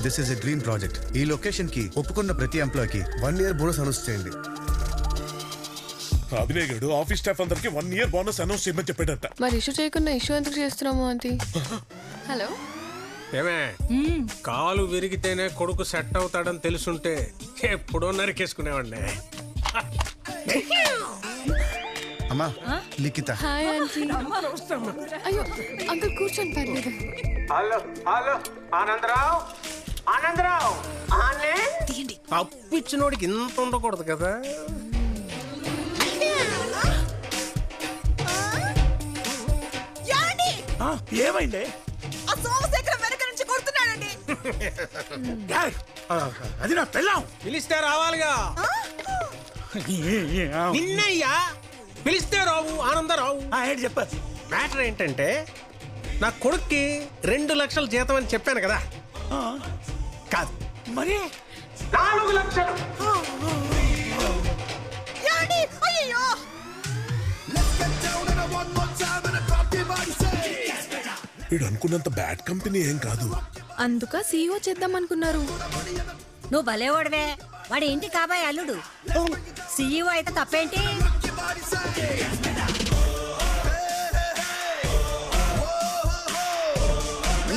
This is a dream project. ఈ location కి ఒప్పుకున్న ప్రతి ఎంప్లాయ్ కి 1 year బోనస్ అనౌన్స్ చేయండి. అభినయ్ గడు ఆఫీస్ స్టాఫ్ అందరికి 1 year బోనస్ అనౌన్స్ చేయమని చెప్పాడట. మరి ఇష్యూ చేయకుండా ఇష్యూ ఎందుకు చేస్తున్నాము ఆంటీ? హలో, ఏమే కాలు విరిగితేనే కొడుకు సెట్ అవుతాడని తెలుసుంటే ఎప్పుడో నరికేసుకునేవాడిని. అమ్మా లిఖిత. Hi aunty. అయ్యో అంకుల్ కూర్చోండి, పర్లేదు. హలో హలో ఆనందరావు, ఆనందరావు అప్పిచ్చినోడికి ఇంత ఉండకూడదు కదా. ఏమైంది? అది నా పెళ్ళాం. పిలిస్తే రావాలిగా. నిన్నయ్యా పిలిస్తే రావు ఆనందరావు. ఏంటి చెప్పారు? మ్యాటర్ ఏంటంటే నా కొడుక్కి 2 లక్షలు జీతం అని చెప్పాను కదా. కాదు మరి 4 లక్షలు. వీడు అనుకున్నంత బ్యాడ్ కంపెనీ ఏం కాదు. అందుక సీఈఓ చేద్దాం అనుకున్నారు. నువ్వు భలేవాడివే. వాడి ఇంటి కాబోయే అల్లుడు సీఈఓ అయితే తప్పేంటి?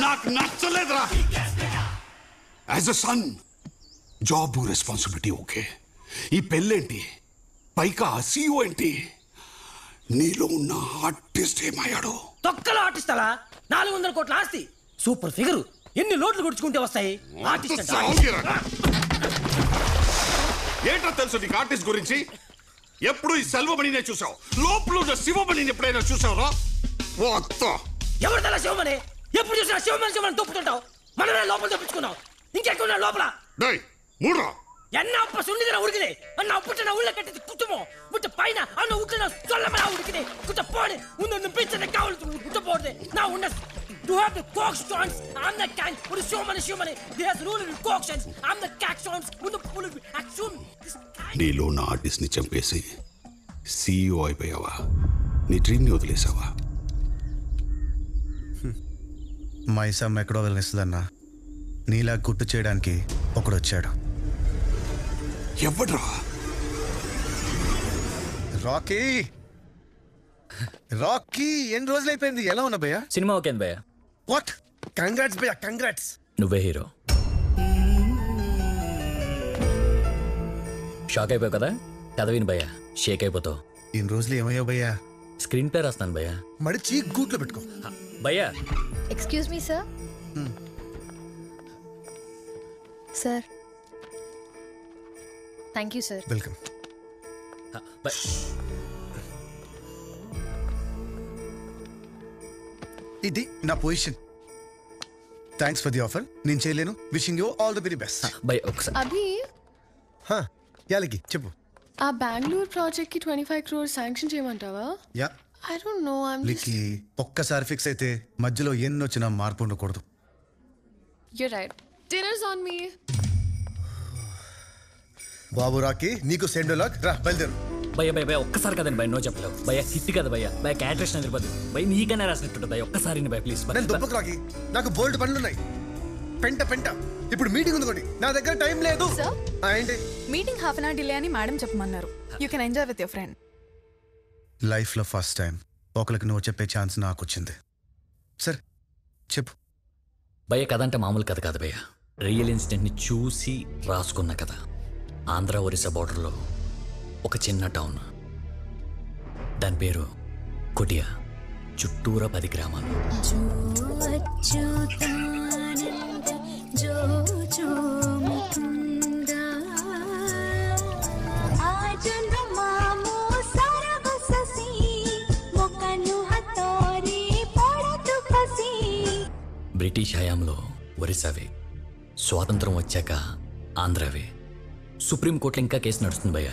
నాకు నచ్చలేదురా. As a son job responsibility okay. ఈ పెళ్ళేంటి, పైగా సీఈఓ ఏంటి? నీలో ఉన్న ఆర్టిస్ట్ ఏమయ్యాడు? తొక్కలో ఆర్టిస్ట్ అలా 400 కోట్ల ఆస్తి, సూపర్ ఫిగర్, ఎన్ని లోట్లు గుడుచుకుంటే వస్తాయి. ఏంటో తెలుసు నీకు ఆర్టిస్ట్ గురించి? ఎప్పుడు ఈ సెల్వమణినే చూసావు, లోపల ఉన్న శివమణిని ఎప్పుడైనా చూసావురా? ఎవరు తెల శివమణి? ఎప్పుడు చూసినా శివమణి శివమణి తొప్పుతుంటావు. మనమే లోపల తప్పించుకున్నావు, ఇంకెక్కున్నా లోపల. ఎన్న అప్ప సున్నిదిన ఉడికినే అన్న అప్పుట్టిన ఉళ్ళ కట్టి కుట్టుమో ముట్ట పైన అన్న ఉట్టిన సొల్లమన ఉడికినే కుట్ట పోని ఉన్న పిచ్చనే కావాలి కుట్ట పోడే నా ఉన్న to have the cock stones. I'm the kind who is so many. There's rule in concoctions. I'm the cack stones who the pull it assume this kind. నీలో ఉన్న ఆర్టిస్ట్ ని చంపేసి సీఈఓ అయిపోయావా? నీ డ్రీమ్ ని వదిలేసావా? మైసమ్ ఎక్కడో వెళ్ళిస్తుందన్నా. నీలా గుర్తు చేయడానికి ఒకడు వచ్చాడు. ఎవడ్రా? రాకీ. రాకీ ఎన్ని రోజులు అయిపోయింది? ఎలా ఉన్నా భయ్యా? సినిమా ఓకే భయ్యా. వాట్? కంగ్రాట్స్ భయ్యా, కంగ్రాట్స్. నువ్వే హీరో. షాక్ అయిపోయావు కదా, కథ విని భయ్యా షేక్ అయిపోతావు. ఇన్ని రోజులు ఏమయ్యావు భయ్యా? స్క్రీన్ ప్లే రాస్తాను భయ్యా. మడిచి గూట్లో పెట్టుకో భయ్యా. Excuse me sir. Sir thank you sir. Welcome. ఇది నా position. Thanks for the offer. నేను చేయలేను. Wishing you all the very best. Abhi, యాలకి చెప్పు. ఆ బెంగళూరు ప్రాజెక్ట్ కి 25 crores శాంక్షన్ చేయమంటావా? యా. I don't know. లికి ఒక్కసారి ఫిక్స్ అయితే మధ్యలో ఎన్ని వచ్చినా మార్పు ఉండకూడదు. You're right. Dinner's on me. Babu Rocky, నీకు సెండ్ లాక్. రా బయలుదేరు. భయ్య ఒక్కసారి కదండి భయ, నో చెప్పలేవు భయ్య. హిట్ కదా భయ్య. భయ క్యాటరేషన్ అదిరిపోద్దు భయ. నీకన్నా రాసినట్టు భయ. ఒక్కసారి భయ ప్లీజ్. నేను దుబ్బకు రాకీ, నాకు బోల్డ్ పనులున్నాయి. పెంట ఇప్పుడు మీటింగ్ ఉంది ఒకటి, నా దగ్గర టైం లేదు. ఏంటి meeting half an hour delay అని మేడం చెప్పమన్నారు. You can enjoy with your friend. Life లో ఫస్ట్ టైం ఒకరికి నువ్వు చెప్పే ఛాన్స్ నాకు వచ్చింది. సరే చెప్పు. భయ్య కథ అంటే మామూలు కథ కాదు భయ్య. రియల్ ఇన్సిడెంట్ ని చూసి రాసుకున్న కథ. ఆంధ్ర ఒరిస్సా బోర్డర్లో ఒక చిన్న టౌన్, దాని పేరు కొటియా. చుట్టూరా 10 గ్రామాలు. బ్రిటిష్ హయాంలో ఒరిస్సావే, స్వాతంత్రం వచ్చాక ఆంధ్రావే. సుప్రీంకోర్టులో ఇంకా కేసు నడుస్తుంది భయ్య.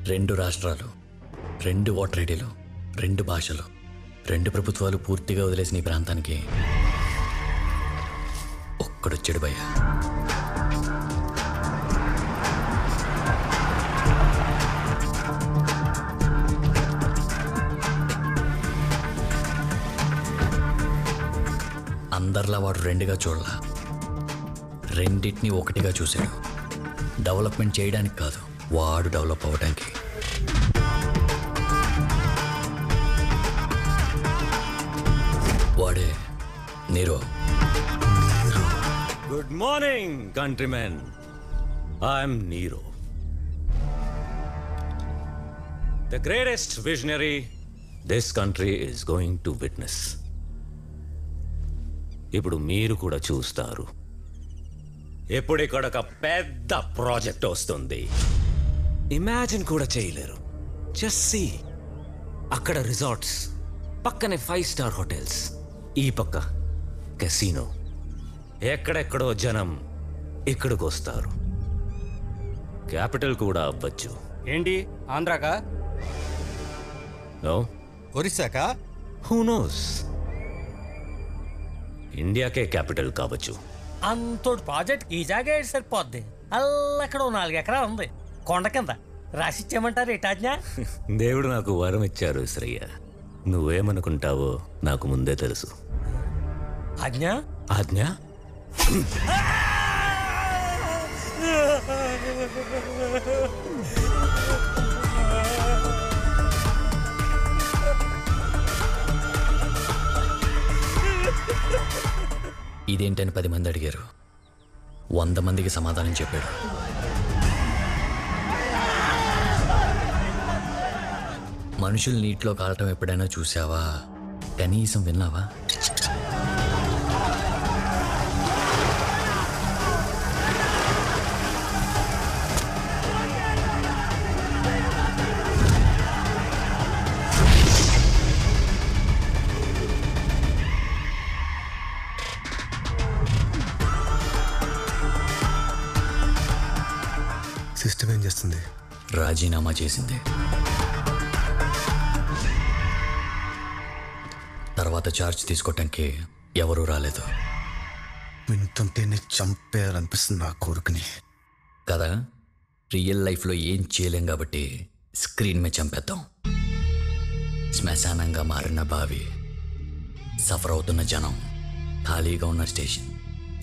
2 రాష్ట్రాలు, 2 ఓటర్ ఐడీలు, 2 భాషలు, 2 ప్రభుత్వాలు పూర్తిగా వదిలేసిన ఈ ప్రాంతానికి ఒక్కడొచ్చాడు భయ్య. అందరిలా వాడు రెండుగా చూడలా, రెండింటిని ఒకటిగా చూశాడు. డెవలప్మెంట్ చేయడానికి కాదు, వాడు డెవలప్ అవ్వడానికి. వాడే Nero. Good morning countrymen, I'm Nero, the greatest visionary this country is going to witness. ఇప్పుడు మీరు కూడా చూస్తారు. ఇప్పుడు ఇక్కడ ఒక పెద్ద ప్రాజెక్ట్ వస్తుంది. ఇమాజిన్ కూడా చేయలేరు. జస్ట్ సీ, అక్కడ రిసార్ట్స్, పక్కనే 5 స్టార్ హోటల్స్, ఈ పక్క కెసినో. ఎక్కడెక్కడో జనం ఇక్కడికి వస్తారు. క్యాపిటల్ కూడా అవ్వచ్చు. ఏంటి ఆంధ్రాకా? నో. ఒరిస్సాకా? Who knows? ఇండియాకే క్యాపిటల్ కావచ్చు. అంతోటి ప్రాజెక్ట్ ఈ జాగా సరిపోద్ది. అల్లక్కడ 4 ఎకరాలు ఉంది కొండ కింద. రాసిచ్చేయమంటారు ఏటాజ్ఞ? దేవుడు నాకు వరం ఇచ్చారు శ్రయ్య. నువ్వేమనుకుంటావో నాకు ముందే తెలుసు. ఆజ్ఞ? ఆజ్ఞ? ఇదేంటని 10 మంది అడిగారు. 100 మందికి సమాధానం చెప్పాడు. మనుషులు నీటిలో కాలటం ఎప్పుడైనా చూసావా? కనీసం విన్నావా? సిస్టమ్ ఏం చేస్తుంది? రాజీనామా చేసింది. తర్వాత ఛార్జ్ తీసుకోవటానికి ఎవరూ రాలేదు. వింటుంటేనే చంపేయాలనిపిస్తుంది నా కొడుకుని కదా. రియల్ లైఫ్లో ఏం చేయలేం కాబట్టి స్క్రీన్ మీద చంపేద్దాం. శ్మశానంగా మారిన బావి, సఫర్ అవుతున్న జనం, ఖాళీగా ఉన్న స్టేషన్,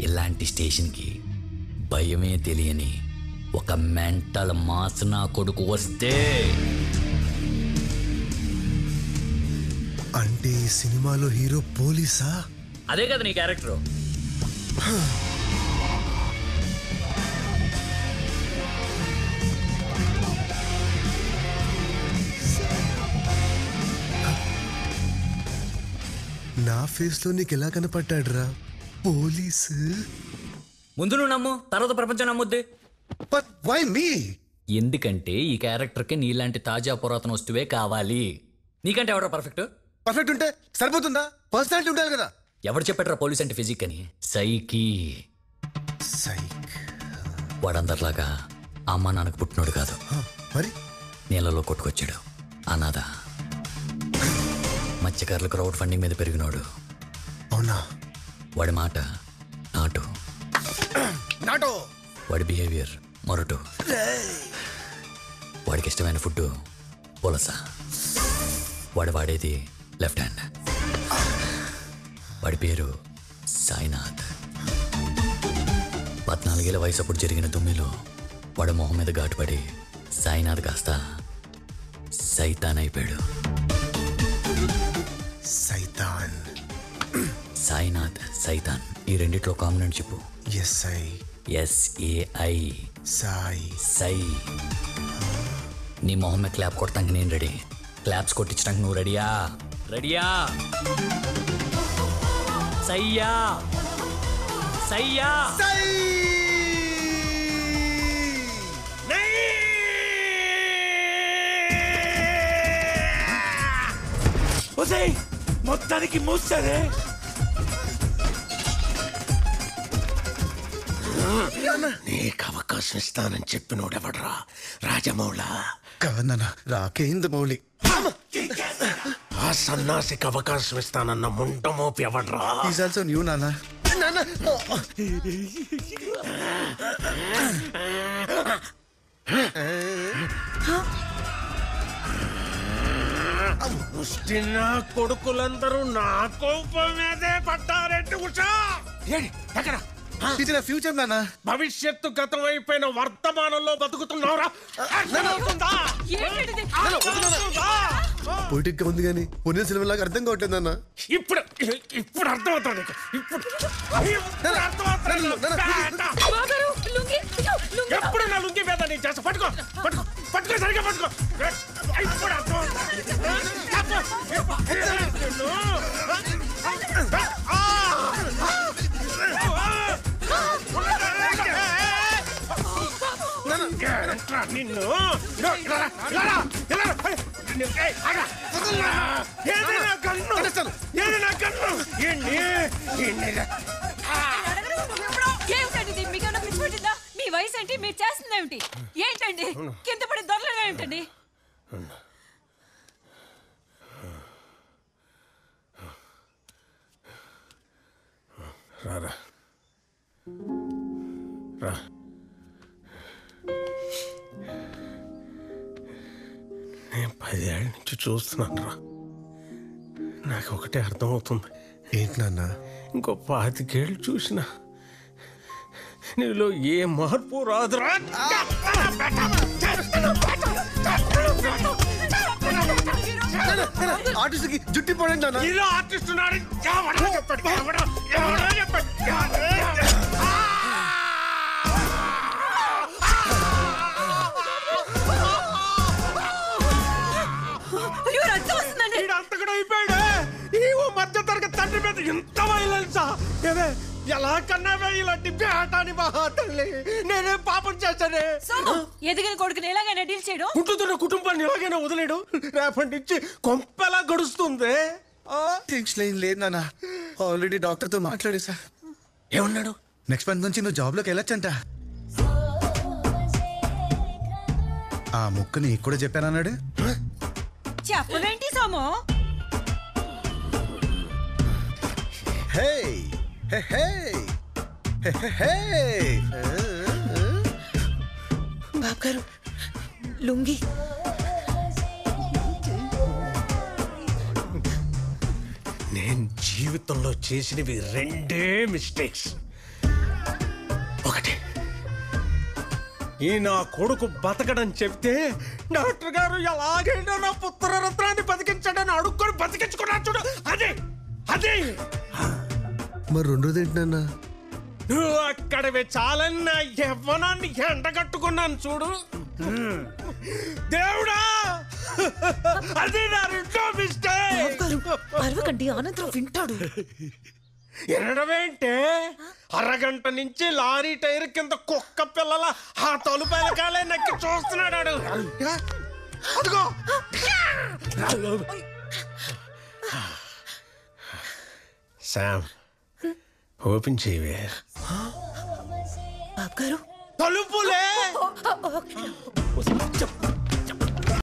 ఇలాంటి స్టేషన్కి భయమే తెలియని ఒక మెంటల్ మాస్ నా కొడుకు వస్తే, అంటే ఈ సినిమాలో హీరో పోలీసా? అదే కదా నీ క్యారెక్టరు. నా ఫేస్ లో నీకు ఎలా కనపడ్డాడ్రా పోలీసు? ముందు నువ్వు నమ్ము, తర్వాత ప్రపంచం నమ్ముద్ది. But why me? ఎందుకంటే ఈ క్యారెక్టర్కి నీలాంటి తాజా పురాతన వస్తువే కావాలి. నీకంటే ఎవడో పర్ఫెక్ట్? పర్ఫెక్ట్ ఉంటే సరిపోతుందా? పర్సనాలిటీ ఉండాలి కదా. ఎవడు చెప్పాడ్రా పోలీస్ అంటే ఫిజిక్ అని? సైకి. వాడందరిలాగా అమ్మ నాన్నకు పుట్టినోడు కాదు. మరి నీళ్ళలో కొట్టుకొచ్చాడు. అనాథ. మత్స్యకారులు క్రౌడ్ ఫండింగ్ మీద పెరిగినోడు. అవునా? వాడి మాట నాటు. నాటో. వాడి బిహేవియర్ మొరటు. వాడికి ఇష్టమైన ఫుడ్ పులస. వాడు వాడేది లెఫ్ట్ హ్యాండ్. వాడి పేరు సాయినాథ్. 14 ఏళ్ల వయసు అప్పుడు జరిగిన దుమ్మిలో వాడి మొహం మీద ఘాటుపడి సాయినాథ్ కాస్త సైతాన్ అయిపోయాడు. సైతాన్. సాయినాథ్, సైతాన్, ఈ రెండిట్లో కాంబినేట్ చెప్పు. ఎస్ఐ. SAI. సాయి. సై. నీ మొహం మీద క్లాప్ కొడతానికి నేను రెడీ. క్లాప్స్ కొట్టించడానికి నువ్వు రెడీయా? రెడీయా? సయ్యా. సయ్యా. మొత్తానికి మూసారే. నీకు అవకాశం ఇస్తానని చెప్పినోడెవడ్రా? రాజమౌళా? కాదన్నా, రాకేంద్ర మౌళి. ఆ సన్నాసికి అవకాశం ఇస్తానన్న ముంటమోపి ఎవడ్రా? ఈజ్ ఆల్సో న్యూ నాన్న. పుట్టిన కొడుకులందరూ నా కోపం మీదే పట్టారెట్టు ఉషా. ఎక్కడ ఇది నా ఫ్యూచర్ నాన్న. భవిష్యత్తు గతం అయిపోయిన వర్తమానంలో బతుకుతున్నావురా. పొలిటిక్ గా ఉంది కానీ పొన్నియిన్ సెల్వన్ లాగా అర్థం కావట్లేదు నాన్న. ఇప్పుడు ఇప్పుడు అర్థమవుతుంది నీకు. ఇప్పుడు ఎప్పుడు నా లుంగి మీద నీ చేస్తా. పట్టుకో పట్టుకో పట్టుకో సరిగ్గా పట్టుకో. ఇప్పుడు అర్థమవుతుంది. నిన్ను ఏమిటండి మీకన్నా పిచ్చి పట్టిందా? మీ వయసు ఏంటి, మీరు చేస్తుందేమిటి? ఏంటండి కింద పడి దొరలగా ఏంటండి? రారా రా. నేను 10 ఏళ్ళ నుంచి చూస్తున్నాను రా. నాకు ఒకటే అర్థమవుతుంది. ఏంటి నాన్న? ఇంకో 25 ఏళ్ళు చూసిన నీలో ఏ మార్పు రాదురా. ఆర్టిస్ట్ కి జుట్టి పోడండి నాన్న. ఇలా ఆర్టిస్ట్ ఉన్నాడు. ఎవడో చెప్పాడు, ఎవడో చెప్పాడు. మధ్య తరగతి తండ్రి మీద ఇంత వైలెన్సా? ఎలా కన్నావే ఇలాంటి బేటాని మహా తల్లి? నేనే పాపం చేశానే. ఎదిగిన కొడుకుని ఎలాగైనా డీల్ చేయడం, ఉంటున్న కుటుంబాన్ని ఎలాగైనా వదిలేడు. రేపటి నుంచి కొంపెలా గడుస్తుంది. టెన్షన్ ఏం లేదు నాన్న. ఆల్రెడీ డాక్టర్ తో మాట్లాడేసా. ఏమన్నాడు? నెక్స్ట్ మంత్ నుంచి నువ్వు జాబ్ లోకి వెళ్ళొచ్చంట. ఆ ముక్క నీకు కూడా చెప్పానన్నాడు. చెప్పవేంటి సోము? హే హే హే హే బాబు గారు లుంగి. నేను జీవితంలో చేసినవి 2 మిస్టేక్స్. ఒకటి, ఈ నా కొడుకు బతకడని చెప్తే డాక్టర్ గారు ఎలాగైనా నా పుత్రరత్నాన్ని బతికించడని అడుక్కొని బతికించుకున్నా చూడు. అదే అదే. మరి రెండోది ఏంటి నాన్న? నువ్వు అక్కడవి చాలన్న యవ్వనాన్ని ఎండగట్టుకున్నాను చూడు. దేవుడా, అది నా రెండో మిస్టేక్. అరవకండి, అనంతరం వింటాడు. ఎనడమేంటే అరగంట నుంచి లారీ టైర్ కింద కుక్క పిల్లల ఆ తలుపలకాలే నక్కి చూస్తున్నాడు. అదిగో శామ్, ఓపెన్ చేయవే. బాబు గారు తలుపులే.